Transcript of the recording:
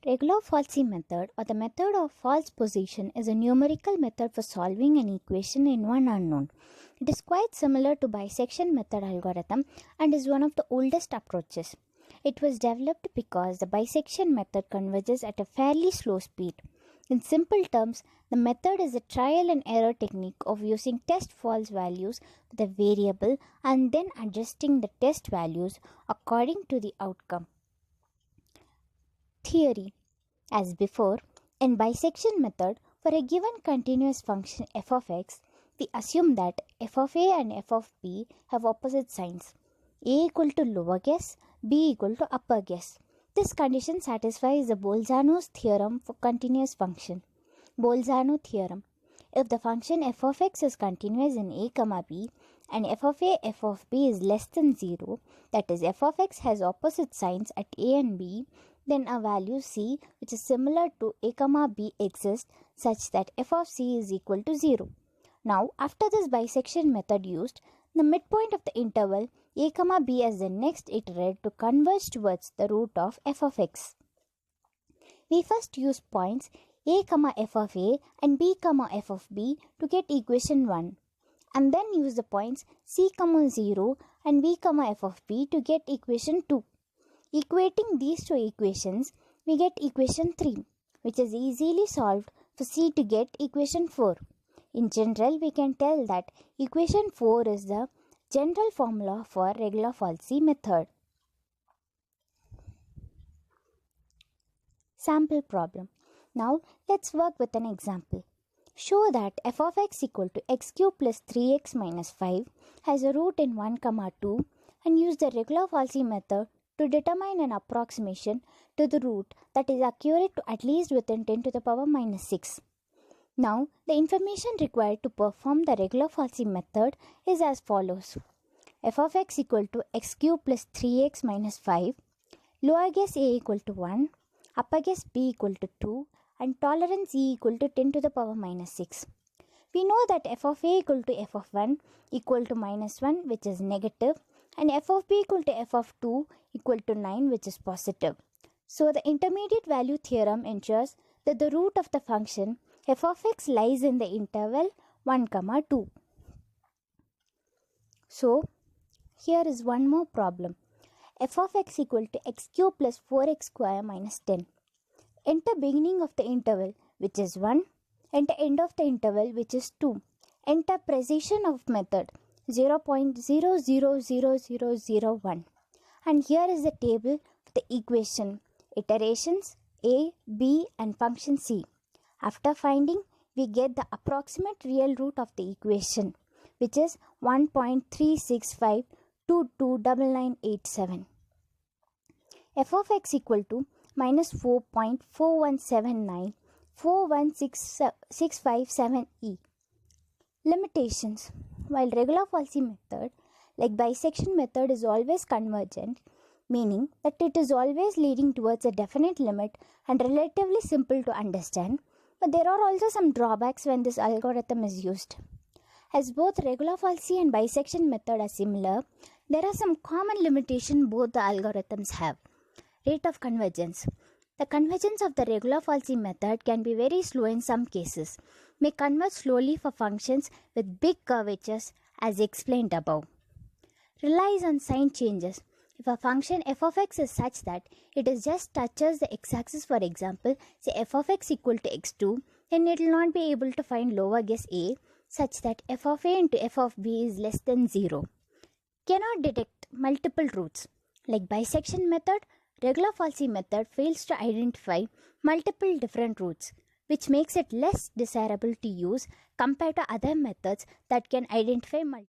Regular falsi method or the method of false position is a numerical method for solving an equation in one unknown. It is quite similar to bisection method algorithm and is one of the oldest approaches. It was developed because the bisection method converges at a fairly slow speed. In simple terms, the method is a trial and error technique of using test false values with a variable and then adjusting the test values according to the outcome. Theory. As before, in bisection method, for a given continuous function f of x, we assume that f of a and f of b have opposite signs, a equal to lower guess, b equal to upper guess. This condition satisfies the Bolzano's theorem for continuous function. Bolzano theorem. If the function f of x is continuous in a, b and f of a, f of b is less than 0, that is f of x has opposite signs at a and b, then a value c which is similar to a, b exists such that f of c is equal to 0. Now, after this bisection method used, the midpoint of the interval a, b as the next iterate to converge towards the root of f of x. We first use points a, f of a and b, f of b to get equation 1, and then use the points c, 0 and b, f of b to get equation 2. Equating these two equations, we get equation 3, which is easily solved for c to get equation 4. In general, we can tell that equation 4 is the general formula for regular falsi method. Sample problem. Now, let's work with an example. Show that f of x equal to x cube plus 3x minus 5 has a root in 1, 2 and use the regular falsi method to determine an approximation to the root that is accurate to at least within 10 to the power minus 6. Now, the information required to perform the regular falsi method is as follows. F of x equal to x cube plus 3x minus 5, lower guess a equal to 1, upper guess b equal to 2 and tolerance e equal to 10 to the power minus 6. We know that f of a equal to f of 1 equal to minus 1 which is negative and f of b equal to f of 2 equal to 9 which is positive. So the intermediate value theorem ensures that the root of the function f of x lies in the interval 1, 2. So here is one more problem. F of x equal to x cube plus 4x square minus 10. Enter beginning of the interval which is 1. Enter end of the interval which is 2. Enter precision of method 0.000001. And here is the table of the equation, iterations a, b and function c. After finding, we get the approximate real root of the equation which is 1.365229987. F of x equal to minus 4.417941657e. Limitations. While regular falsi method, like bisection method, is always convergent, meaning that it is always leading towards a definite limit and relatively simple to understand, but there are also some drawbacks when this algorithm is used. As both regular falsi and bisection method are similar, there are some common limitations both the algorithms have. Rate of convergence. The convergence of the regular falsi method can be very slow in some cases, may converge slowly for functions with big curvatures as explained above. Relies on sign changes. If a function f of x is such that it is just touches the x-axis, for example, say f of x equal to x2, then it will not be able to find lower guess a such that f of a into f of b is less than 0. Cannot detect multiple roots. Like bisection method, regular falsi method fails to identify multiple different roots, which makes it less desirable to use compared to other methods that can identify multiple.